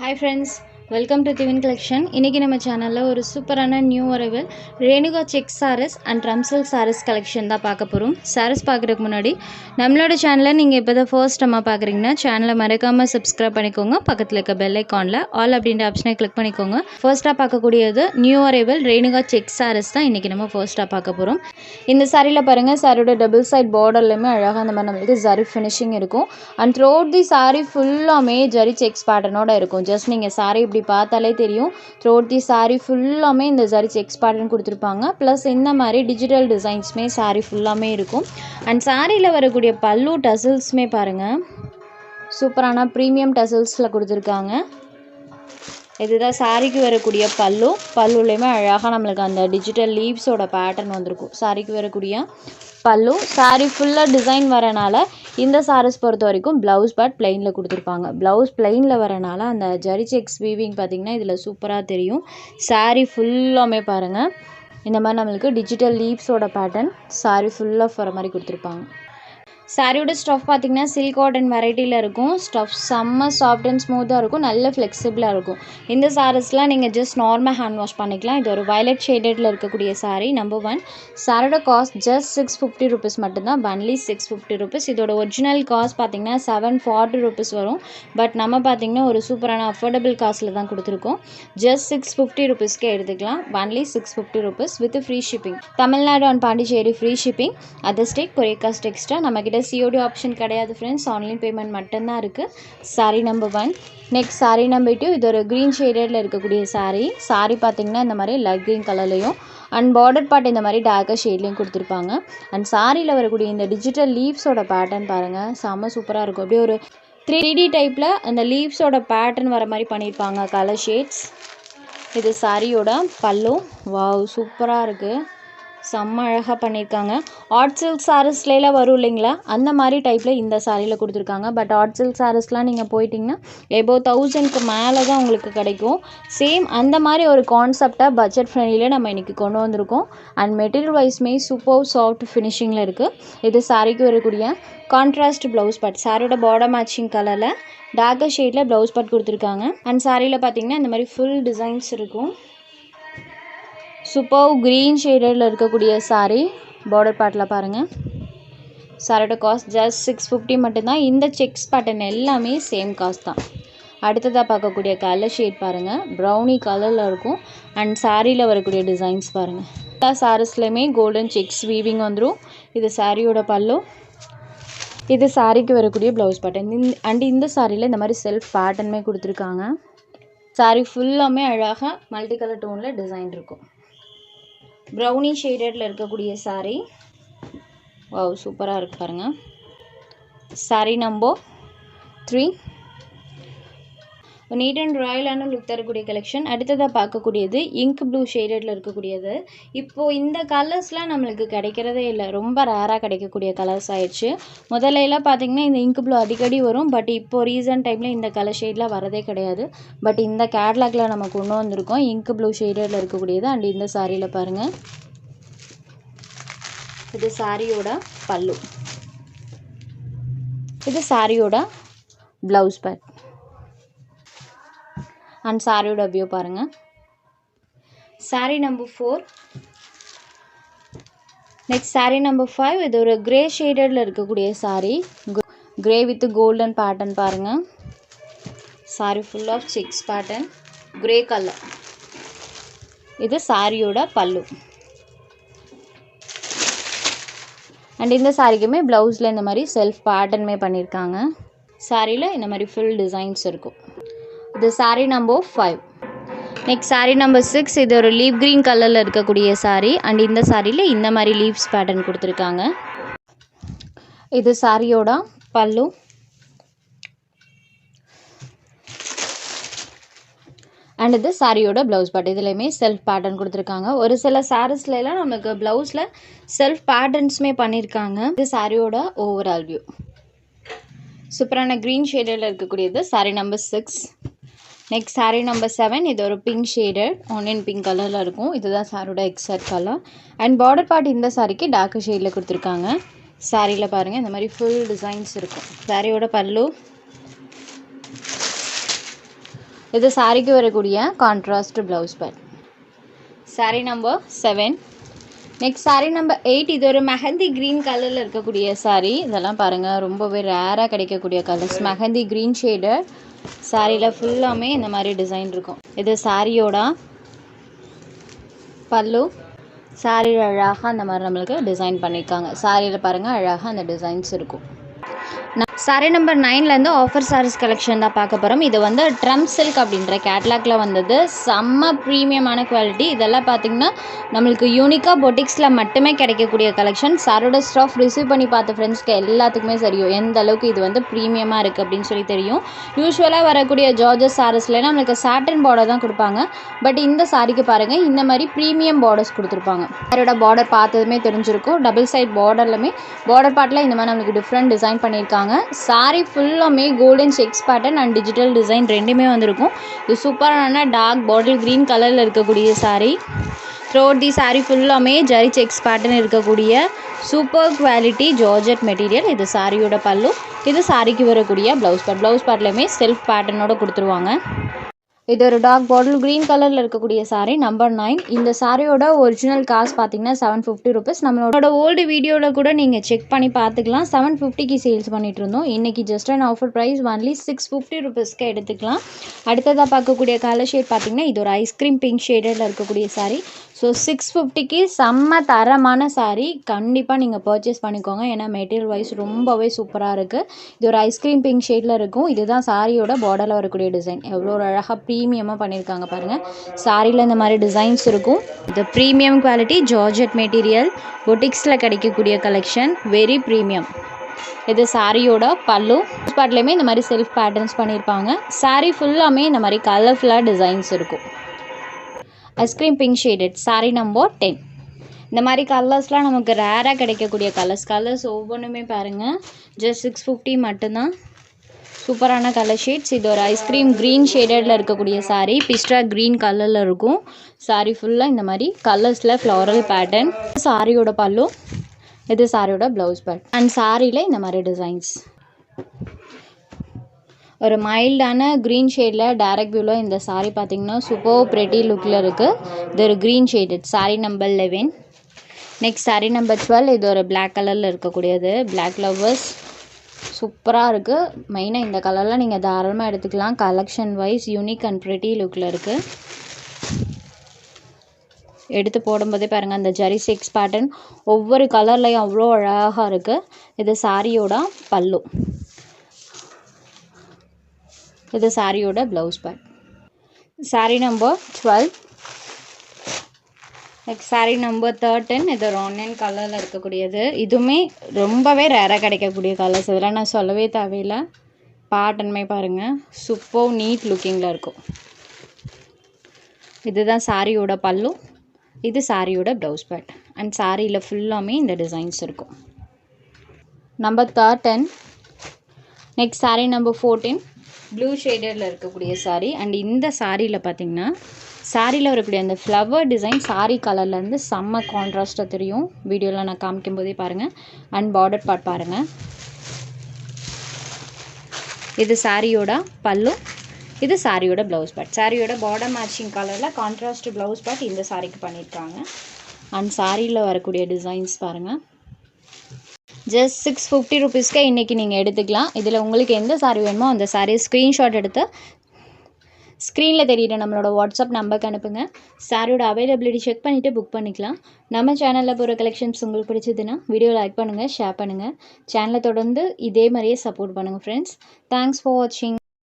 Hi friends, welcome to Divin Collection. இன்னைக்கு நம்ம சேனல்ல ஒரு சூப்பரான new arrival Renuka check sarees and Ramsal sarees collection தான் பார்க்க போறோம். sarees பார்க்கிறதுக்கு முன்னாடி நம்மளோட சேனலை நீங்க இப்போதான் ஃபர்ஸ்ட் டைமா பார்க்கறீங்கன்னா சேனலை மறக்காம சப்ஸ்கிரைப் பண்ணிக்கோங்க. பக்கத்துல இருக்க பெல் ஐகான்ல ஆல் அப்படிங்கற ஆப்ஷனை கிளிக் பண்ணிக்கோங்க. ஃபர்ஸ்டா பார்க்கக்கூடியது new arrival Renuka check sarees தான் இன்னைக்கு நம்ம ஃபர்ஸ்டா பார்க்க போறோம். இந்த சாரில பாருங்க சாரியோட டபுள் சைடு பார்டர்லயுமே அழகா அந்த மாதிரி நமக்கு ஜரி ஃபினிஷிங் இருக்கும். and throughout the saree ஃபுல்லாமே ஜரி செக்ஸ் பேட்டர்னோட இருக்கும். ஜஸ்ட் நீங்க saree இப்படி பார்த்தாலே தெரியும். throughout the saree ஃபுல்லாமே இந்த ஜரி செக்ஸ் பேட்டர்ன் கொடுத்துருப்பாங்க. ப்ளஸ் இந்த மாதிரி டிஜிட்டல் டிசைன்ஸுமே saree ஃபுல்லாமே இருக்கும். அண்ட் சாரியில் வரக்கூடிய பல்லு டசல்ஸுமே பாருங்கள் சூப்பரான ப்ரீமியம் டசல்ஸில் கொடுத்துருக்காங்க. இதுதான் சாரிக்கு வரக்கூடிய பல்லுலேயுமே அழகாக நம்மளுக்கு அந்த டிஜிட்டல் லீவ்ஸோட பேட்டர்ன் வந்திருக்கும். சாரிக்கு வரக்கூடிய பல்லு சாரி ஃபுல்லாக டிசைன் வரனால இந்த சாரீஸ் பொறுத்த வரைக்கும் ப்ளவுஸ் பார்ட் பிளெயினில் கொடுத்துருப்பாங்க. ப்ளவுஸ் பிளெயினில் வரனால அந்த ஜரி செக்ஸ் வீவிங் பார்த்திங்கன்னா இதில் சூப்பராக தெரியும். சாரி ஃபுல்லாமே பாருங்கள் இந்த மாதிரி நம்மளுக்கு டிஜிட்டல் லீவ்ஸோட பேட்டர்ன் சாரி ஃபுல்லாக வர மாதிரி கொடுத்துருப்பாங்க. சாரியோட ஸ்டஃப் பார்த்திங்கன்னா சில்க் காட்டன் வெரைட்டியில் இருக்கும். ஸ்டஃப் செம்ம சாஃப்ட் அண்ட் ஸ்மூத்தாக இருக்கும், நல்ல ஃப்ளெக்சிபிளாக இருக்கும். இந்த சாரீஸ்லாம் நீங்கள் ஜஸ்ட் நார்மல் ஹேண்ட் வாஷ் பண்ணிக்கலாம். இது ஒரு வயலட் ஷேடடில் இருக்கக்கூடிய சாரீ நம்பர் 1. சாரியோட காஸ்ட் ஜஸ்ட் 650 rupees மட்டும்தான், ஒன்லி 650 rupees. இதோட ஒரிஜினல் காஸ்ட் பார்த்திங்கன்னா 740 rupees வரும். பட் நம்ம பார்த்திங்கன்னா ஒரு சூப்பரான அஃபோர்டபுள் காஸ்ட்டில் தான் கொடுத்துருக்கோம். ஜஸ்ட் 650 rupeesக்கே எடுத்துக்கலாம், only 650 rupees with free shipping. Tamil Nadu and Pondicherry free shipping. Other state courier cost extra. நம்மக்கிட்ட சிஓடி ஆப்ஷன் கிடையாது ஃப்ரெண்ட்ஸ், ஆன்லைன் பேமெண்ட் மட்டும்தான் இருக்குது. Sari number 1. Next sari number 2. இது ஒரு க்ரீன் ஷேடடில் இருக்கக்கூடிய சாரீ பார்த்திங்கன்னா இந்த மாதிரி லைட் க்ரீன் கலர்லையும் அண்ட் பார்டர் பார்ட் இந்த மாதிரி டார்க்கர் ஷேட்லேயும் கொடுத்துருப்பாங்க. அண்ட் சாரியில் வரக்கூடிய இந்த டிஜிட்டல் லீவ்ஸோட பேட்டர்ன் பாருங்கள் செம்ம சூப்பராக இருக்கும். அப்படியே ஒரு 3D டைப்பில் அந்த லீவ்ஸோட பேட்டர்ன் வர மாதிரி பண்ணியிருப்பாங்க கலர் ஷேட்ஸ். இது சாரியோட பல்லு. வாவ் சூப்பராக இருக்குது, செம்ம அழகாக பண்ணியிருக்காங்க. ஆர்ட் சில்க் சாரீஸ்லாம் வரும் இல்லைங்களா, அந்த மாதிரி டைப்பில் இந்த சாரியில் கொடுத்துருக்காங்க. பட் ஆர்ட் சில்க் சாரீஸ்லாம் நீங்கள் போயிட்டிங்கன்னா எபோவ் 1000க்கு மேலே தான் உங்களுக்கு கிடைக்கும். சேம் அந்த மாதிரி ஒரு கான்செப்டாக பட்ஜெட் ஃப்ரெண்ட்லியில் நம்ம இன்றைக்கி கொண்டு வந்திருக்கோம். அண்ட் மெட்டீரியல் வைஸ்மே சூப்பர் சாஃப்ட் ஃபினிஷிங்கில் இருக்குது. இது சாரிக்கு வரக்கூடிய கான்ட்ராஸ்ட் ப்ளவுஸ் பார்ட். சாரியோட பார்டர் மேட்சிங் கலரில் டார்க்கர் ஷேடில் ப்ளவுஸ் பார்ட் கொடுத்துருக்காங்க. அண்ட் சாரியில் பார்த்திங்கன்னா இந்த மாதிரி ஃபுல் டிசைன்ஸ் இருக்கும். சூப்பர் க்ரீன் ஷேடடில் இருக்கக்கூடிய சாரீ பார்டர் பார்ட்டில் பாருங்கள். சாரியோட காஸ்ட் ஜஸ்ட் 650 மட்டும்தான். இந்த செக்ஸ் பேட்டர்ன் எல்லாமே சேம் காஸ்ட் தான். அடுத்ததாக பார்க்கக்கூடிய கலர் ஷேட் பாருங்கள், ப்ரௌனி கலரில் இருக்கும். அண்ட் சாரியில் வரக்கூடிய டிசைன்ஸ் பாருங்கள். எல்லா சாரீஸ்லையுமே கோல்டன் செக்ஸ் வீவிங் வந்துடும். இது சாரியோட பல்லு. இது சாரிக்கு வரக்கூடிய ப்ளவுஸ் பேட்டர்ன். அண்ட் இந்த சாரியில் இந்த மாதிரி செல்ஃப் பேட்டர்னுமே கொடுத்துருக்காங்க. சாரி ஃபுல்லாமே அழகாக மல்டி கலர் டோனில் டிசைன் இருக்கும். ப்ரௌனி ஷேடடில் இருக்கக்கூடிய சாரீ வாவ் சூப்பராக இருக்கு பாருங்கள். சாரீ நம்பர் 3. நீட் அண்ட் ராயலான லுக் தரக்கூடிய கலெக்ஷன். அடுத்ததாக பார்க்கக்கூடியது இங்க் ப்ளூ ஷேடடில் இருக்கக்கூடியது. இப்போது இந்த கலர்ஸ்லாம் நம்மளுக்கு கிடைக்கிறதே இல்லை, ரொம்ப ரேராக கிடைக்கக்கூடிய கலர்ஸ் ஆயிடுச்சு. முதல்ல எல்லாம் பார்த்திங்கன்னா இந்த இங்க் ப்ளூ அடிக்கடி வரும். பட் இப்போது ரீசன்ட் டைமில் இந்த கலர் ஷேட்லாம் வரதே கிடையாது. பட் இந்த கேட்லாகில் நம்ம கொண்டு வந்திருக்கோம் இங்க் ப்ளூ ஷேடடில் இருக்கக்கூடியது. அண்ட் இந்த சாரியில் பாருங்கள், இது சாரியோட பல்லு. இது சாரியோட ப்ளவுஸ் பார்ட். அண்ட் சாரியோட வியூ பாருங்கள். Sari number 4. Next sari number 5. இது ஒரு கிரே ஷேடடில் இருக்கக்கூடிய sari. Grey with golden pattern பாருங்கள். Sari full of checks pattern, grey colour. இது சாரியோட பல்லு. அண்ட் இந்த சாரிக்குமே ப்ளவுஸில் இந்த மாதிரி செல்ஃப் பேட்டர்னுமே பண்ணியிருக்காங்க. சாரியில் இந்த மாதிரி ஃபுல் டிசைன்ஸ் இருக்கும். இது sari number 5. Next sari number 6. இது ஒரு லீவ் க்ரீன் கலரில் இருக்கக்கூடிய சாரீ. அண்ட் இந்த சாரியில் இந்த மாதிரி லீவ்ஸ் பேட்டர்ன் கொடுத்துருக்காங்க. இது சாரியோட பல்லு. அண்ட் இது சாரியோட ப்ளவுஸ் பார்ட். இதுலேயுமே செல்ஃப் பேட்டர்ன் கொடுத்துருக்காங்க. ஒரு சில சாரீஸ்லாம் நமக்கு ப்ளவுஸில் செல்ஃப் பேட்டர்ன்ஸுமே பண்ணியிருக்காங்க. இது சாரியோட ஓவரால் வியூ. சூப்பரான க்ரீன் ஷேடில் இருக்கக்கூடியது sari number 6. Next sari number 7. இது ஒரு பிங்க் ஷேடட் ஆனியன் பிங்க் கலரில் இருக்கும். இதுதான் சாரியோட exact colour. And border part இந்த சாரிக்கு டார்க் ஷேடில் கொடுத்துருக்காங்க. சாரியில் பாருங்கள் இந்த மாதிரி ஃபுல் டிசைன்ஸ் இருக்கும். சாரியோட பல்லு. இது சாரிக்கு வரக்கூடிய contrast blouse pad. Sari number 7. Next sari number 8. இது ஒரு மெஹந்தி க்ரீன் கலரில் இருக்கக்கூடிய சாரீ. இதெல்லாம் பாருங்கள், ரொம்பவே ரேராக கிடைக்கக்கூடிய கலர்ஸ். Mehndi green shader. சாரியில் ஃபுல்லாமே இந்த மாதிரி டிசைன் இருக்கும். இது சாரியோட பல்லு. சாரியில் அழகாக அந்த மாதிரி நம்மளுக்கு டிசைன் பண்ணியிருக்காங்க. சாரியில் பாருங்கள், அழகாக அந்த டிசைன்ஸ் இருக்கும். சாரீ நம்பர் 9லேருந்து ஆஃபர் சாரீஸ் கலெக்ஷன் தான் பார்க்க போகிறோம். இது வந்து ட்ரம் சில்க் அப்படின்ற கேட்லாக்ல வந்தது. செம்ம ப்ரீமியமான குவாலிட்டி. இதெல்லாம் பார்த்திங்கன்னா நம்மளுக்கு யூனிக்காக பொட்டிக்ஸில் மட்டுமே கிடைக்கக்கூடிய கலெக்ஷன். சாரோட ஸ்டாஃப் ரிசீவ் பண்ணி பார்த்த ஃப்ரெண்ட்ஸ்க்கு எல்லாத்துக்குமே தெரியும் எந்த அளவுக்கு இது வந்து ப்ரீமியமாக இருக்குது அப்படின்னு சொல்லி தெரியும். யூஸ்வலாக வரக்கூடிய ஜார்ஜஸ் சாரீஸில் நம்மளுக்கு சாட்டன் பார்டர் தான் கொடுப்பாங்க. பட் இந்த சாரிக்கு பாருங்கள், இந்த மாதிரி ப்ரீமியம் பார்டர்ஸ் கொடுத்துருப்பாங்க. சாரோட பார்டர் பார்த்ததுமே தெரிஞ்சிருக்கும். டபுள் சைட் பார்டர்லுமே பார்டர் பார்ட்டில் இந்த மாதிரி நம்மளுக்கு டிஃப்ரெண்ட் டிசைன் பண்ணியிருக்காங்க. சாரி ஃபுல்லாமே golden sex pattern and digital design ரெண்டுமே வந்திருக்கும். இது சூப்பரான டார்க் பாட்டில் க்ரீன் கலரில் இருக்கக்கூடிய சாரீ. த்ரோட் தி சாரீ ஃபுல்லாமே ஜரி செக்ஸ் பேட்டர்ன் இருக்கக்கூடிய சூப்பர் குவாலிட்டி ஜார்ஜெட் மெட்டீரியல். இது சாரியோட பல்லு. இது சாரிக்கு வரக்கூடிய ப்ளவுஸ் பேட். ப்ளவுஸ் பேட்லேயுமே செல்ஃப் பேட்டர்னோட கொடுத்துருவாங்க. இது ஒரு டார்க் பாட்டில் க்ரீன் கலரில் இருக்கக்கூடிய சாரீ நம்பர் 9. இந்த சாரியோட ஒரிஜினல் காஸ்ட் பார்த்தீங்கன்னா 750 rupees. நம்மளோட ஓல்டு வீடியோவில் கூட நீங்கள் செக் பண்ணி பார்த்துக்கலாம். 750க்கு சேல்ஸ் பண்ணிட்டு இருந்தோம். இன்றைக்கி just and offer price only 650 rupeesக்கு எடுத்துக்கலாம். அடுத்ததாக பார்க்கக்கூடிய கலர் ஷேட் பார்த்திங்கன்னா இது ஒரு ஐஸ்கிரீம் பிங்க் ஷேடில் இருக்கக்கூடிய சாரீ. ஸோ 650க்கு செம்ம தரமான சாரீ. கண்டிப்பாக நீங்கள் பர்ச்சேஸ் பண்ணிக்கோங்க. ஏன்னா மெட்டீரியல் வைஸ் ரொம்பவே சூப்பராக இருக்குது. இது ஒரு ஐஸ்கிரீம் பிங்க் ஷேடில் இருக்கும். இதுதான் சாரியோட பார்டரில் வரக்கூடிய டிசைன். எவ்வளோ அழகாக ப்ரீமியமாக பண்ணியிருக்காங்க பாருங்கள். சாரியில் இந்த மாதிரி டிசைன்ஸ் இருக்கும். இது ப்ரீமியம் குவாலிட்டி ஜார்ஜெட் மெட்டீரியல். பொட்டிக்ஸில் கிடைக்கக்கூடிய கலெக்ஷன். Very premium. இது சாரியோட பல்லு. பார்ட்லேயுமே இந்த மாதிரி செல்ஃப் பேட்டர்ன்ஸ் பண்ணியிருப்பாங்க. சாரீ ஃபுல்லாமே இந்த மாதிரி கலர்ஃபுல்லாக டிசைன்ஸ் இருக்கும். Ice cream pink shaded sari number 10. இந்த மாதிரி கலர்ஸ்லாம் நமக்கு ரேராக கிடைக்கக்கூடிய கலர்ஸ் ஒவ்வொன்றுமே பாருங்கள். ஜஸ்ட் 650 மட்டும்தான். சூப்பரான கலர் ஷேட்ஸ். இது ஒரு ஐஸ்கிரீம் க்ரீன் ஷேடடில் இருக்கக்கூடிய சாரீ. பிஸ்டா க்ரீன் கலரில் இருக்கும். சாரீ ஃபுல்லாக இந்த மாதிரி கலர்ஸில் ஃப்ளோரல் பேட்டர்ன். சாரியோட பல்லு. இது சாரியோட ப்ளவுஸ் பேட் அண்ட் சாரியில் இந்த மாதிரி டிசைன்ஸ். ஒரு மைல்டான க்ரீன் ஷேடில் டைரக்ட் வியூவில் இந்த சாரீ பார்த்திங்கன்னா சூப்பர் ப்ரெட்டி லுக்கில் இருக்குது. இது ஒரு green shaded sari number 11. Next sari number 12. இது ஒரு பிளாக் கலரில் இருக்கக்கூடியது. பிளாக் லவ்வர்ஸ் சூப்பராக இருக்குது. மெயினாக இந்த கலரில் நீங்கள் தாராளமாக எடுத்துக்கலாம். Collection wise unique and pretty லுக்கில் இருக்குது. எடுத்து போடும்போதே பாருங்கள், அந்த ஜரி செக்ஸ் பேட்டர்ன் ஒவ்வொரு கலர்லையும் அவ்வளோ அழகாக இருக்குது. இது சாரியோட பல்லு. இது சாரியோட blouse pad. Sari number 12. Next sari number 13. இது ஒரு ஆனியன் கலரில் இருக்கக்கூடியது. இதுவுமே ரொம்பவே ரேராக கிடைக்கக்கூடிய கலர்ஸ். இதெல்லாம் நான் சொல்லவே தேவையில்லை. பேட்டர்னுமே பாருங்கள், சூப்பர் நீட் லுக்கிங்கில் இருக்கும். இதுதான் சாரியோட பல்லு. இது சாரியோட ப்ளவுஸ் பேட் அண்ட் சாரியில் ஃபுல்லாமே இந்த டிசைன்ஸ் இருக்கும். Number 13. Next sari number 14. Blue ஷேடரில் இருக்கக்கூடிய சாரீ. அண்ட் இந்த சாரியில் பார்த்திங்கன்னா சாரியில் வரக்கூடிய அந்த ஃப்ளவர் டிசைன் சாரீ கலர்லேருந்து செம்ம கான்ட்ராஸ்ட்டாக தெரியும். வீடியோவில் நான் காமிக்கும் போதே பாருங்கள். அண்ட் பார்டர் பார்ட் பாருங்கள். இது சாரியோட பல்லு. இது சாரியோட ப்ளவுஸ் பேட். சாரியோட பார்டர் மேட்சிங் கலரில் கான்ட்ராஸ்ட் ப்ளவுஸ் பேட் இந்த சாரிக்கு பண்ணியிருக்காங்க. அண்ட் சாரியில் வரக்கூடிய டிசைன்ஸ் பாருங்கள். ஜஸ்ட் 650 rupeesக்கு இன்றைக்கி நீங்கள் எடுத்துக்கலாம். இதில் உங்களுக்கு எந்த சாரீ வேணுமோ அந்த சாரியை ஸ்க்ரீன்ஷாட் எடுத்து ஸ்க்ரீனில் தெரியுற நம்மளோட வாட்ஸ்அப் நம்பருக்கு அனுப்புங்க. சாரியோட அவைலபிலிட்டி செக் பண்ணிவிட்டு புக் பண்ணிக்கலாம். நம்ம சேனலில் போகிற கலெக்ஷன்ஸ் உங்களுக்கு பிடிச்சதுன்னா வீடியோ லைக் பண்ணுங்கள், ஷேர் பண்ணுங்கள். சேனலை தொடர்ந்து இதே மாதிரியே சப்போர்ட் பண்ணுங்கள் ஃப்ரெண்ட்ஸ். தேங்க்ஸ் ஃபார் வாட்சிங்.